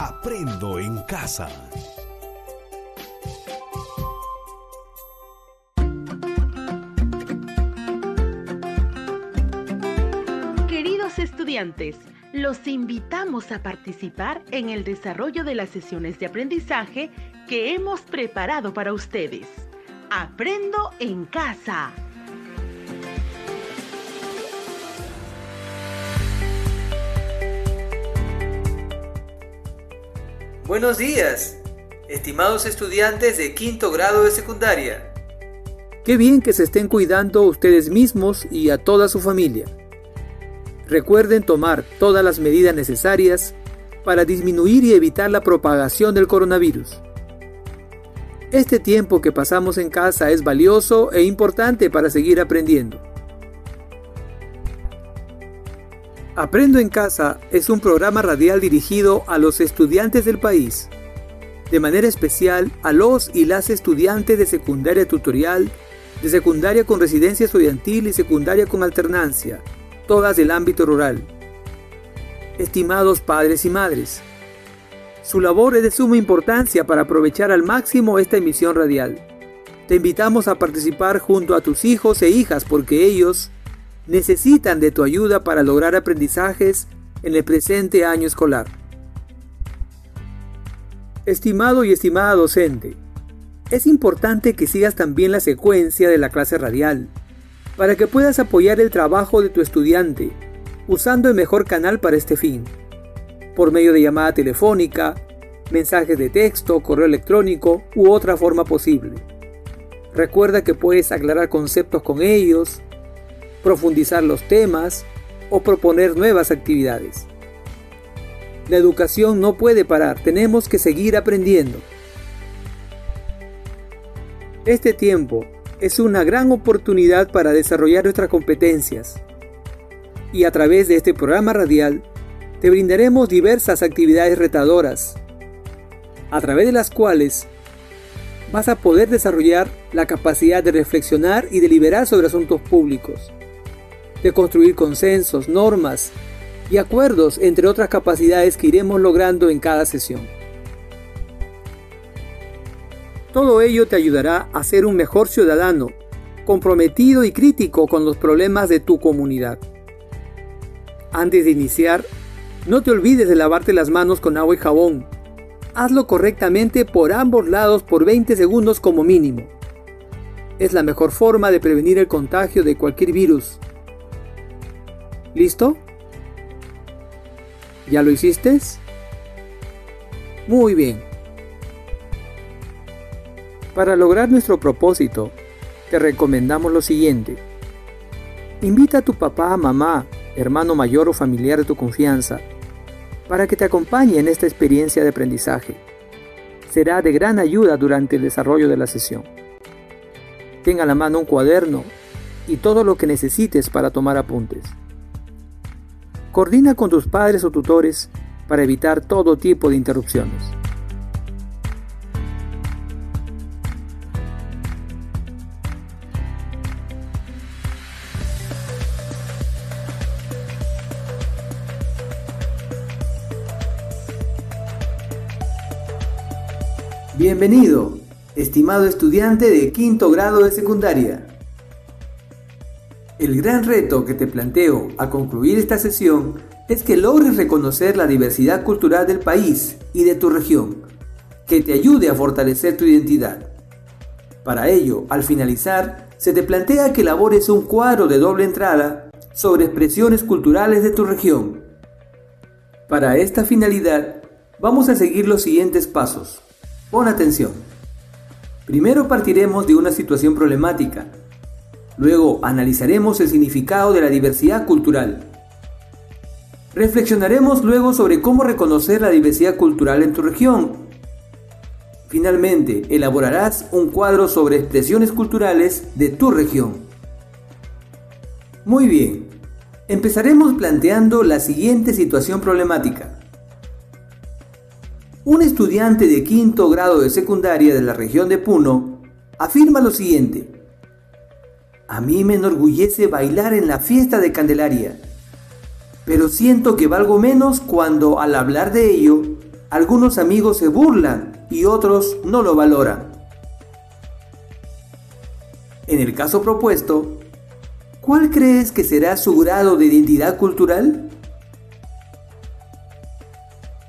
Aprendo en casa. Queridos estudiantes, los invitamos a participar en el desarrollo de las sesiones de aprendizaje que hemos preparado para ustedes. Aprendo en casa. Buenos días, estimados estudiantes de quinto grado de secundaria. Qué bien que se estén cuidando ustedes mismos y a toda su familia. Recuerden tomar todas las medidas necesarias para disminuir y evitar la propagación del coronavirus. Este tiempo que pasamos en casa es valioso e importante para seguir aprendiendo. Aprendo en casa es un programa radial dirigido a los estudiantes del país, de manera especial a los y las estudiantes de secundaria tutorial, de secundaria con residencia estudiantil y secundaria con alternancia, todas del ámbito rural. Estimados padres y madres, su labor es de suma importancia para aprovechar al máximo esta emisión radial. Te invitamos a participar junto a tus hijos e hijas porque ellos necesitan de tu ayuda para lograr aprendizajes en el presente año escolar. Estimado y estimada docente, es importante que sigas también la secuencia de la clase radial, para que puedas apoyar el trabajo de tu estudiante, usando el mejor canal para este fin, por medio de llamada telefónica, mensajes de texto, correo electrónico u otra forma posible. Recuerda que puedes aclarar conceptos con ellos, profundizar los temas o proponer nuevas actividades. La educación no puede parar, tenemos que seguir aprendiendo. Este tiempo es una gran oportunidad para desarrollar nuestras competencias y a través de este programa radial te brindaremos diversas actividades retadoras, a través de las cuales vas a poder desarrollar la capacidad de reflexionar y deliberar sobre asuntos públicos, de construir consensos, normas y acuerdos, entre otras capacidades que iremos logrando en cada sesión. Todo ello te ayudará a ser un mejor ciudadano, comprometido y crítico con los problemas de tu comunidad. Antes de iniciar, no te olvides de lavarte las manos con agua y jabón. Hazlo correctamente por ambos lados por 20 segundos como mínimo. Es la mejor forma de prevenir el contagio de cualquier virus. ¿Listo? ¿Ya lo hiciste? Muy bien. Para lograr nuestro propósito, te recomendamos lo siguiente. Invita a tu papá, mamá, hermano mayor o familiar de tu confianza para que te acompañe en esta experiencia de aprendizaje. Será de gran ayuda durante el desarrollo de la sesión. Ten a la mano un cuaderno y todo lo que necesites para tomar apuntes. Coordina con tus padres o tutores para evitar todo tipo de interrupciones. Bienvenido, estimado estudiante de quinto grado de secundaria. El gran reto que te planteo al concluir esta sesión es que logres reconocer la diversidad cultural del país y de tu región, que te ayude a fortalecer tu identidad. Para ello, al finalizar, se te plantea que elabores un cuadro de doble entrada sobre expresiones culturales de tu región. Para esta finalidad, vamos a seguir los siguientes pasos. Pon atención. Primero partiremos de una situación problemática. Luego analizaremos el significado de la diversidad cultural. Reflexionaremos luego sobre cómo reconocer la diversidad cultural en tu región. Finalmente, elaborarás un cuadro sobre expresiones culturales de tu región. Muy bien, empezaremos planteando la siguiente situación problemática. Un estudiante de quinto grado de secundaria de la región de Puno afirma lo siguiente: a mí me enorgullece bailar en la fiesta de Candelaria, pero siento que valgo menos cuando al hablar de ello algunos amigos se burlan y otros no lo valoran. En el caso propuesto, ¿cuál crees que será su grado de identidad cultural?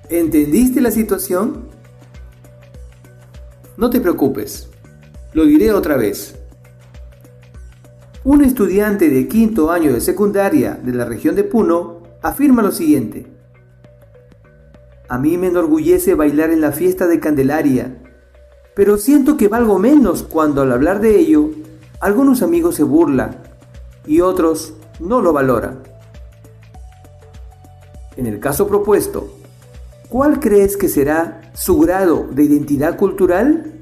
¿Entendiste la situación? No te preocupes, lo diré otra vez. Un estudiante de quinto año de secundaria de la región de Puno afirma lo siguiente: a mí me enorgullece bailar en la fiesta de Candelaria, pero siento que valgo menos cuando al hablar de ello, algunos amigos se burlan y otros no lo valoran. En el caso propuesto, ¿cuál crees que será su grado de identidad cultural?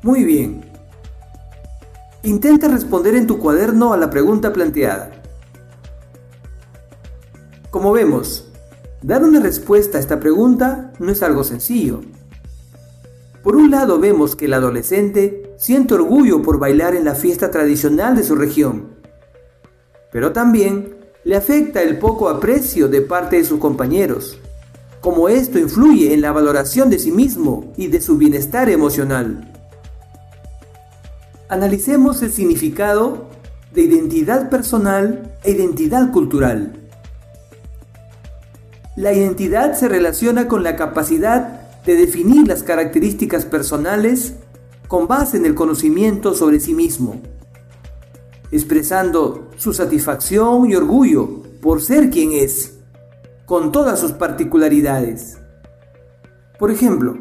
Muy bien. Intenta responder en tu cuaderno a la pregunta planteada. Como vemos, dar una respuesta a esta pregunta no es algo sencillo. Por un lado vemos que el adolescente siente orgullo por bailar en la fiesta tradicional de su región, pero también le afecta el poco aprecio de parte de sus compañeros, como esto influye en la valoración de sí mismo y de su bienestar emocional. Analicemos el significado de identidad personal e identidad cultural. La identidad se relaciona con la capacidad de definir las características personales con base en el conocimiento sobre sí mismo, expresando su satisfacción y orgullo por ser quien es, con todas sus particularidades. Por ejemplo,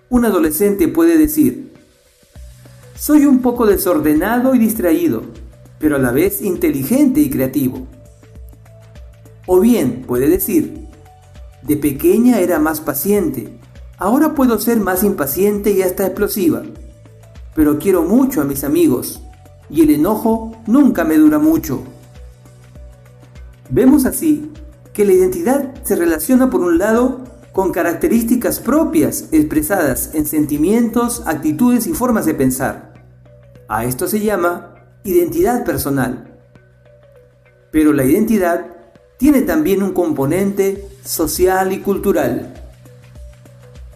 un adolescente puede decir: soy un poco desordenado y distraído, pero a la vez inteligente y creativo. O bien puede decir: de pequeña era más paciente, ahora puedo ser más impaciente y hasta explosiva, pero quiero mucho a mis amigos y el enojo nunca me dura mucho. Vemos así que la identidad se relaciona por un lado con características propias expresadas en sentimientos, actitudes y formas de pensar. A esto se llama identidad personal. Pero la identidad tiene también un componente social y cultural.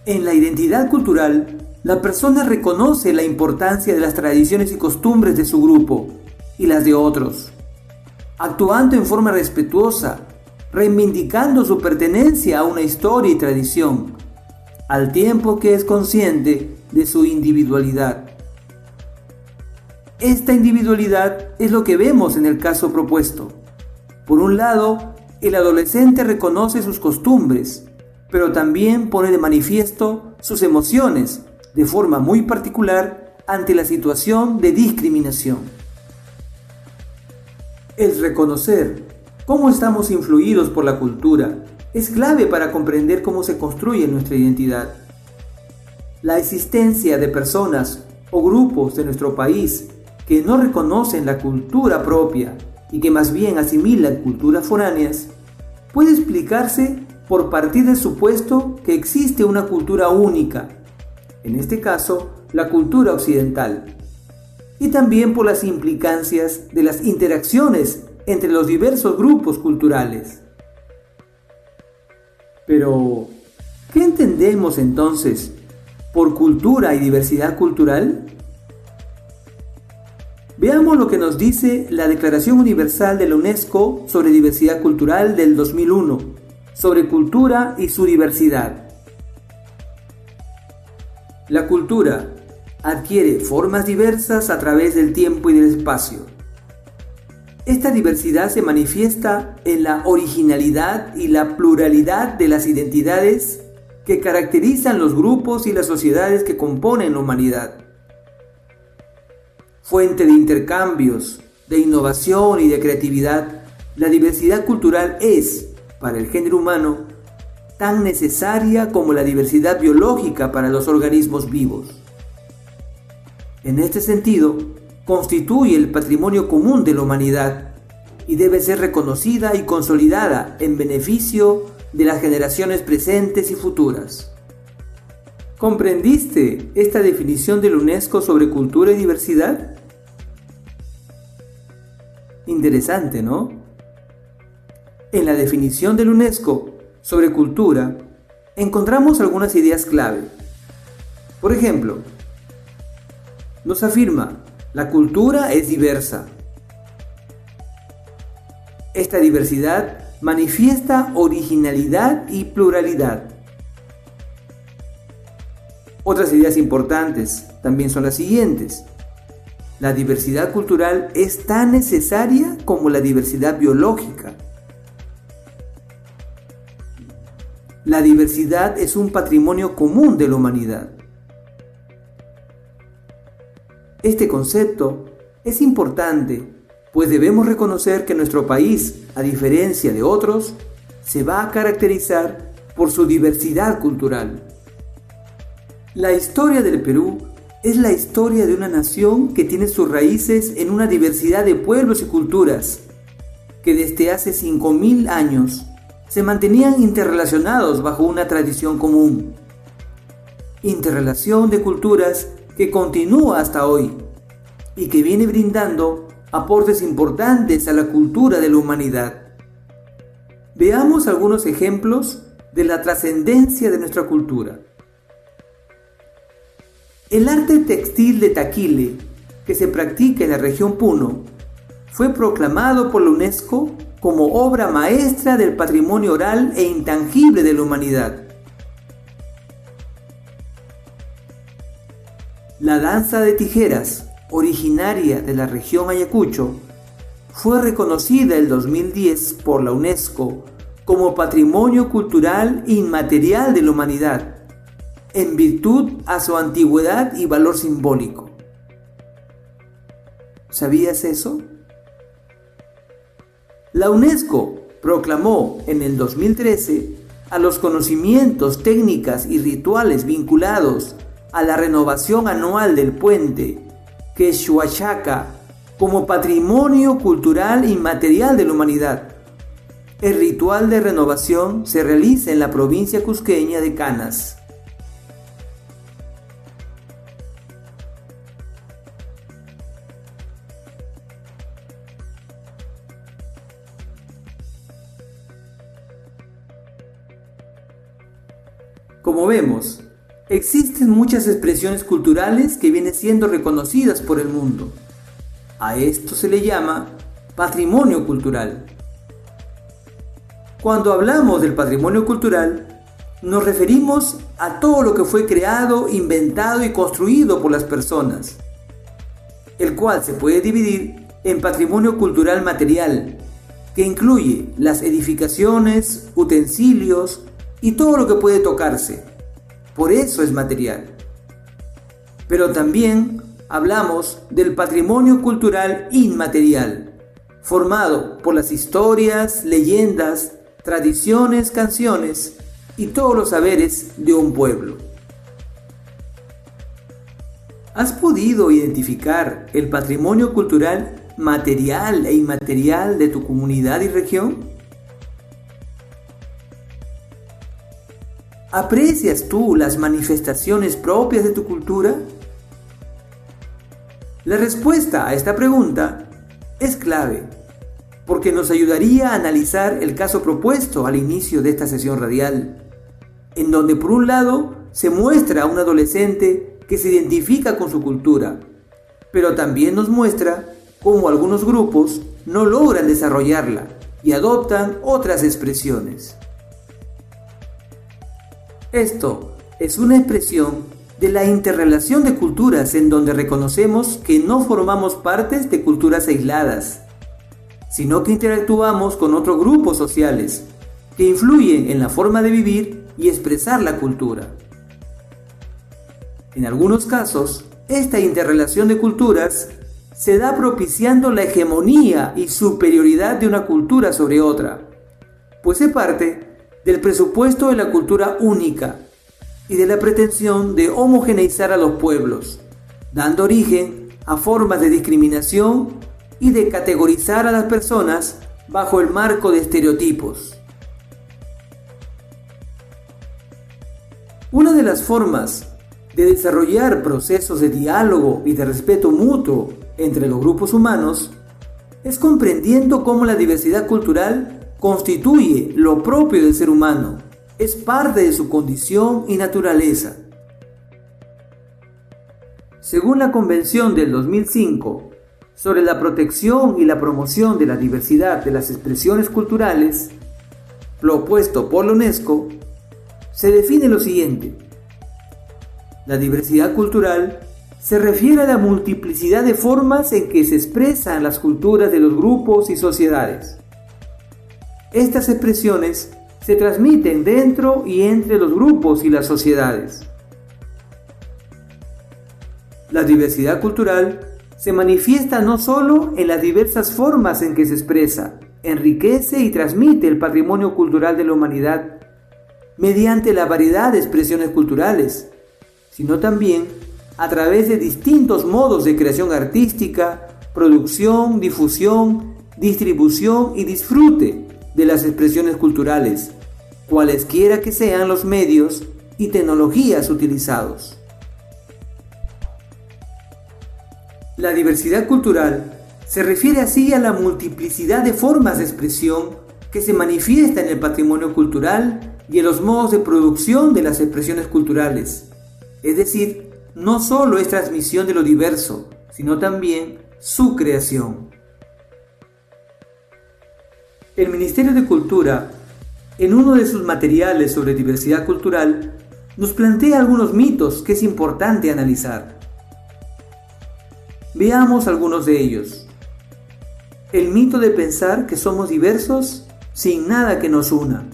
En la identidad cultural, la persona reconoce la importancia de las tradiciones y costumbres de su grupo y las de otros, actuando en forma respetuosa, reivindicando su pertenencia a una historia y tradición, al tiempo que es consciente de su individualidad. Esta individualidad es lo que vemos en el caso propuesto. Por un lado, el adolescente reconoce sus costumbres, pero también pone de manifiesto sus emociones de forma muy particular ante la situación de discriminación. El reconocer cómo estamos influidos por la cultura es clave para comprender cómo se construye nuestra identidad. La existencia de personas o grupos de nuestro país que no reconocen la cultura propia y que más bien asimilan culturas foráneas puede explicarse por partir del supuesto que existe una cultura única, en este caso la cultura occidental, y también por las implicancias de las interacciones entre los diversos grupos culturales. Pero, ¿qué entendemos entonces por cultura y diversidad cultural? Veamos lo que nos dice la Declaración Universal de la UNESCO sobre Diversidad Cultural del 2001, sobre cultura y su diversidad. La cultura adquiere formas diversas a través del tiempo y del espacio. Esta diversidad se manifiesta en la originalidad y la pluralidad de las identidades que caracterizan los grupos y las sociedades que componen la humanidad. Fuente de intercambios, de innovación y de creatividad, la diversidad cultural es, para el género humano, tan necesaria como la diversidad biológica para los organismos vivos. En este sentido, constituye el patrimonio común de la humanidad y debe ser reconocida y consolidada en beneficio de las generaciones presentes y futuras. ¿Comprendiste esta definición de la UNESCO sobre cultura y diversidad? Interesante, ¿no? En la definición de la UNESCO sobre cultura, encontramos algunas ideas clave. Por ejemplo, nos afirma, la cultura es diversa. Esta diversidad manifiesta originalidad y pluralidad. Otras ideas importantes también son las siguientes. La diversidad cultural es tan necesaria como la diversidad biológica. La diversidad es un patrimonio común de la humanidad. Este concepto es importante, pues debemos reconocer que nuestro país, a diferencia de otros, se va a caracterizar por su diversidad cultural. La historia del Perú es la historia de una nación que tiene sus raíces en una diversidad de pueblos y culturas, que desde hace 5.000 años se mantenían interrelacionados bajo una tradición común. Interrelación de culturas que continúa hasta hoy y que viene brindando aportes importantes a la cultura de la humanidad. Veamos algunos ejemplos de la trascendencia de nuestra cultura. El arte textil de Taquile, que se practica en la región Puno, fue proclamado por la UNESCO como obra maestra del patrimonio oral e intangible de la humanidad. La danza de tijeras, originaria de la región Ayacucho, fue reconocida en 2010 por la UNESCO como Patrimonio Cultural Inmaterial de la Humanidad, en virtud a su antigüedad y valor simbólico. ¿Sabías eso? La UNESCO proclamó en el 2013 a los conocimientos, técnicas y rituales vinculados a la renovación anual del puente Quechua-Chaca como Patrimonio Cultural Inmaterial de la Humanidad. El ritual de renovación se realiza en la provincia cusqueña de Canas. Como vemos, existen muchas expresiones culturales que vienen siendo reconocidas por el mundo. A esto se le llama patrimonio cultural. Cuando hablamos del patrimonio cultural, nos referimos a todo lo que fue creado, inventado y construido por las personas, el cual se puede dividir en patrimonio cultural material, que incluye las edificaciones, utensilios y todo lo que puede tocarse. Por eso es material. Pero también hablamos del patrimonio cultural inmaterial, formado por las historias, leyendas, tradiciones, canciones y todos los saberes de un pueblo. ¿Has podido identificar el patrimonio cultural material e inmaterial de tu comunidad y región? ¿Aprecias tú las manifestaciones propias de tu cultura? La respuesta a esta pregunta es clave, porque nos ayudaría a analizar el caso propuesto al inicio de esta sesión radial, en donde por un lado se muestra a un adolescente que se identifica con su cultura, pero también nos muestra cómo algunos grupos no logran desarrollarla y adoptan otras expresiones. Esto es una expresión de la interrelación de culturas en donde reconocemos que no formamos partes de culturas aisladas, sino que interactuamos con otros grupos sociales que influyen en la forma de vivir y expresar la cultura. En algunos casos, esta interrelación de culturas se da propiciando la hegemonía y superioridad de una cultura sobre otra, pues se parte del presupuesto de la cultura única y de la pretensión de homogeneizar a los pueblos, dando origen a formas de discriminación y de categorizar a las personas bajo el marco de estereotipos. Una de las formas de desarrollar procesos de diálogo y de respeto mutuo entre los grupos humanos es comprendiendo cómo la diversidad cultural constituye lo propio del ser humano, es parte de su condición y naturaleza. Según la Convención del 2005 sobre la protección y la promoción de la diversidad de las expresiones culturales, propuesto por la UNESCO, se define lo siguiente: la diversidad cultural se refiere a la multiplicidad de formas en que se expresan las culturas de los grupos y sociedades. Estas expresiones se transmiten dentro y entre los grupos y las sociedades. La diversidad cultural se manifiesta no solo en las diversas formas en que se expresa, enriquece y transmite el patrimonio cultural de la humanidad mediante la variedad de expresiones culturales, sino también a través de distintos modos de creación artística, producción, difusión, distribución y disfrute de las expresiones culturales, cualesquiera que sean los medios y tecnologías utilizados. La diversidad cultural se refiere así a la multiplicidad de formas de expresión que se manifiesta en el patrimonio cultural y en los modos de producción de las expresiones culturales. Es decir, no solo es transmisión de lo diverso, sino también su creación. El Ministerio de Cultura, en uno de sus materiales sobre diversidad cultural, nos plantea algunos mitos que es importante analizar. Veamos algunos de ellos. El mito de pensar que somos diversos sin nada que nos una.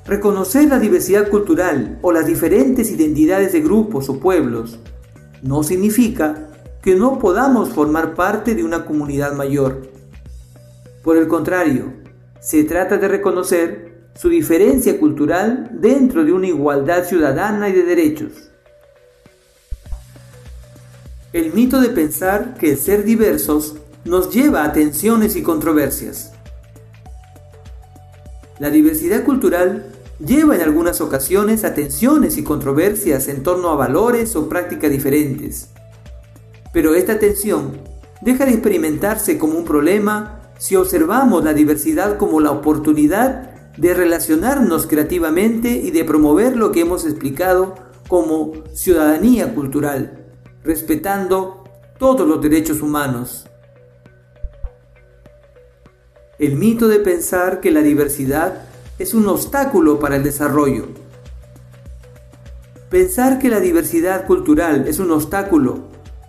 Reconocer la diversidad cultural o las diferentes identidades de grupos o pueblos no significa que no podamos formar parte de una comunidad mayor. Por el contrario, se trata de reconocer su diferencia cultural dentro de una igualdad ciudadana y de derechos. El mito de pensar que el ser diversos nos lleva a tensiones y controversias. La diversidad cultural lleva en algunas ocasiones a tensiones y controversias en torno a valores o prácticas diferentes. Pero esta tensión deja de experimentarse como un problema si observamos la diversidad como la oportunidad de relacionarnos creativamente y de promover lo que hemos explicado como ciudadanía cultural, respetando todos los derechos humanos. El mito de pensar que la diversidad es un obstáculo para el desarrollo. Pensar que la diversidad cultural es un obstáculo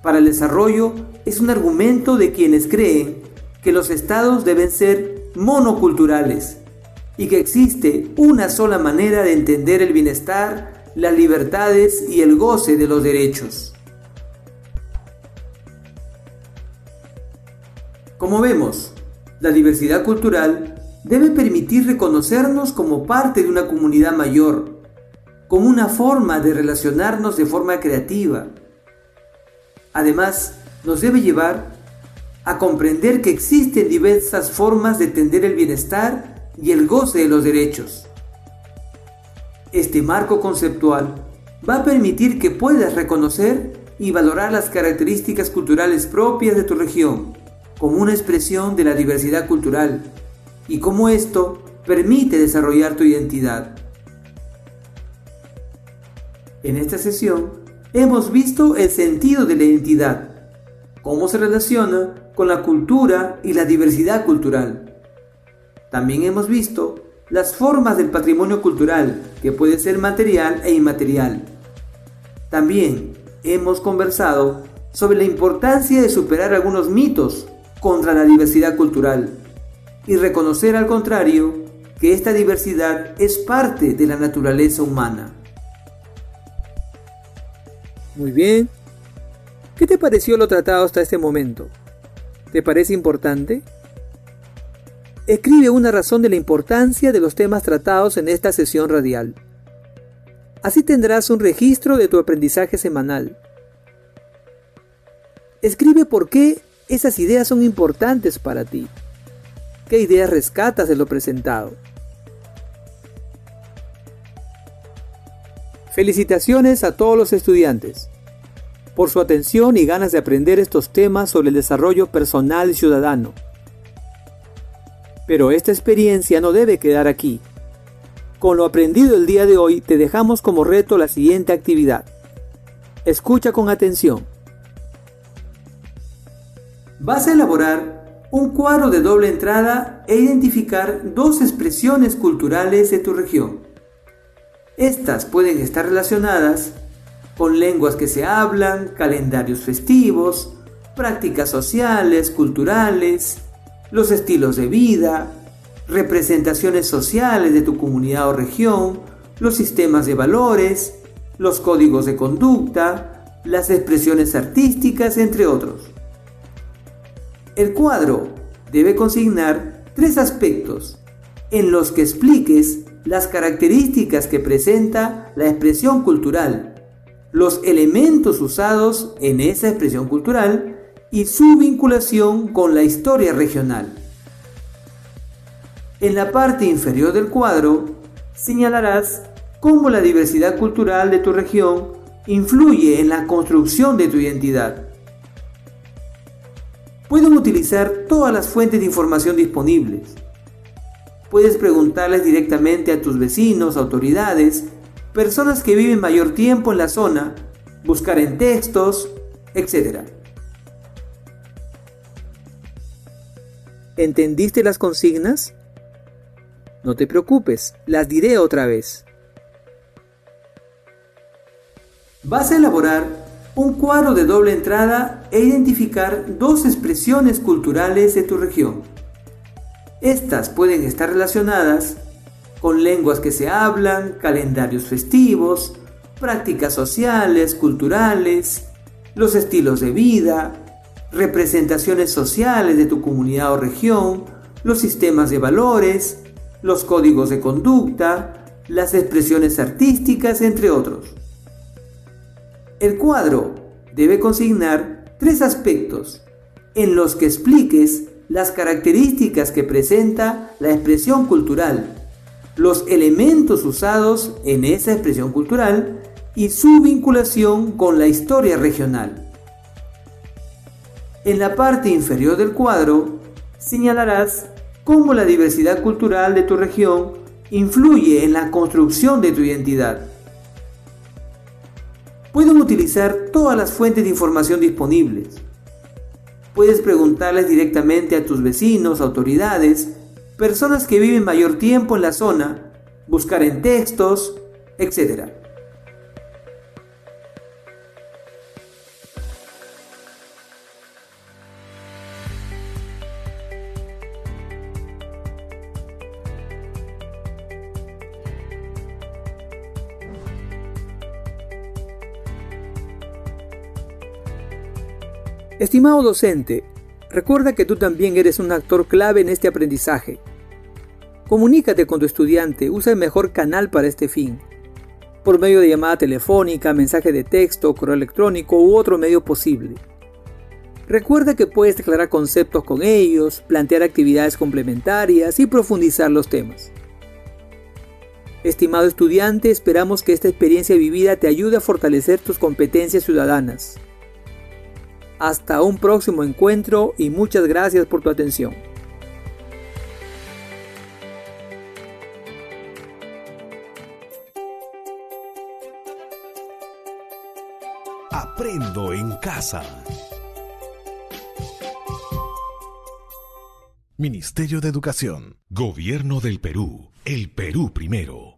para el desarrollo es un argumento de quienes creen que los estados deben ser monoculturales y que existe una sola manera de entender el bienestar, las libertades y el goce de los derechos. Como vemos, la diversidad cultural debe permitir reconocernos como parte de una comunidad mayor, como una forma de relacionarnos de forma creativa. Además, nos debe llevar a comprender que existen diversas formas de entender el bienestar y el goce de los derechos. Este marco conceptual va a permitir que puedas reconocer y valorar las características culturales propias de tu región como una expresión de la diversidad cultural y cómo esto permite desarrollar tu identidad. En esta sesión hemos visto el sentido de la identidad, cómo se relaciona con la cultura y la diversidad cultural. También hemos visto las formas del patrimonio cultural, que puede ser material e inmaterial. También hemos conversado sobre la importancia de superar algunos mitos contra la diversidad cultural y reconocer al contrario que esta diversidad es parte de la naturaleza humana. Muy bien. ¿Qué te pareció lo tratado hasta este momento? ¿Te parece importante? Escribe una razón de la importancia de los temas tratados en esta sesión radial. Así tendrás un registro de tu aprendizaje semanal. Escribe por qué esas ideas son importantes para ti. ¿Qué ideas rescatas de lo presentado? Felicitaciones a todos los estudiantes por su atención y ganas de aprender estos temas sobre el desarrollo personal y ciudadano. Pero esta experiencia no debe quedar aquí. Con lo aprendido el día de hoy, te dejamos como reto la siguiente actividad. Escucha con atención. Vas a elaborar un cuadro de doble entrada e identificar dos expresiones culturales de tu región. Estas pueden estar relacionadas con lenguas que se hablan, calendarios festivos, prácticas sociales, culturales, los estilos de vida, representaciones sociales de tu comunidad o región, los sistemas de valores, los códigos de conducta, las expresiones artísticas, entre otros. El cuadro debe consignar 3 aspectos en los que expliques las características que presenta la expresión cultural, los elementos usados en esa expresión cultural y su vinculación con la historia regional. En la parte inferior del cuadro señalarás cómo la diversidad cultural de tu región influye en la construcción de tu identidad. Pueden utilizar todas las fuentes de información disponibles. Puedes preguntarles directamente a tus vecinos, autoridades, personas que viven mayor tiempo en la zona, buscar en textos, etc. ¿Entendiste las consignas? No te preocupes, las diré otra vez. Vas a elaborar un cuadro de doble entrada e identificar dos expresiones culturales de tu región. Estas pueden estar relacionadas con lenguas que se hablan, calendarios festivos, prácticas sociales, culturales, los estilos de vida, representaciones sociales de tu comunidad o región, los sistemas de valores, los códigos de conducta, las expresiones artísticas, entre otros. El cuadro debe consignar 3 aspectos en los que expliques las características que presenta la expresión cultural, los elementos usados en esa expresión cultural y su vinculación con la historia regional. En la parte inferior del cuadro señalarás cómo la diversidad cultural de tu región influye en la construcción de tu identidad. Pueden utilizar todas las fuentes de información disponibles. Puedes preguntarles directamente a tus vecinos, autoridades, personas que viven mayor tiempo en la zona, buscar en textos, etc. Estimado docente, recuerda que tú también eres un actor clave en este aprendizaje. Comunícate con tu estudiante, usa el mejor canal para este fin, por medio de llamada telefónica, mensaje de texto, correo electrónico u otro medio posible. Recuerda que puedes aclarar conceptos con ellos, plantear actividades complementarias y profundizar los temas. Estimado estudiante, esperamos que esta experiencia vivida te ayude a fortalecer tus competencias ciudadanas. Hasta un próximo encuentro y muchas gracias por tu atención. Aprendo en casa. Ministerio de Educación. Gobierno del Perú. El Perú primero.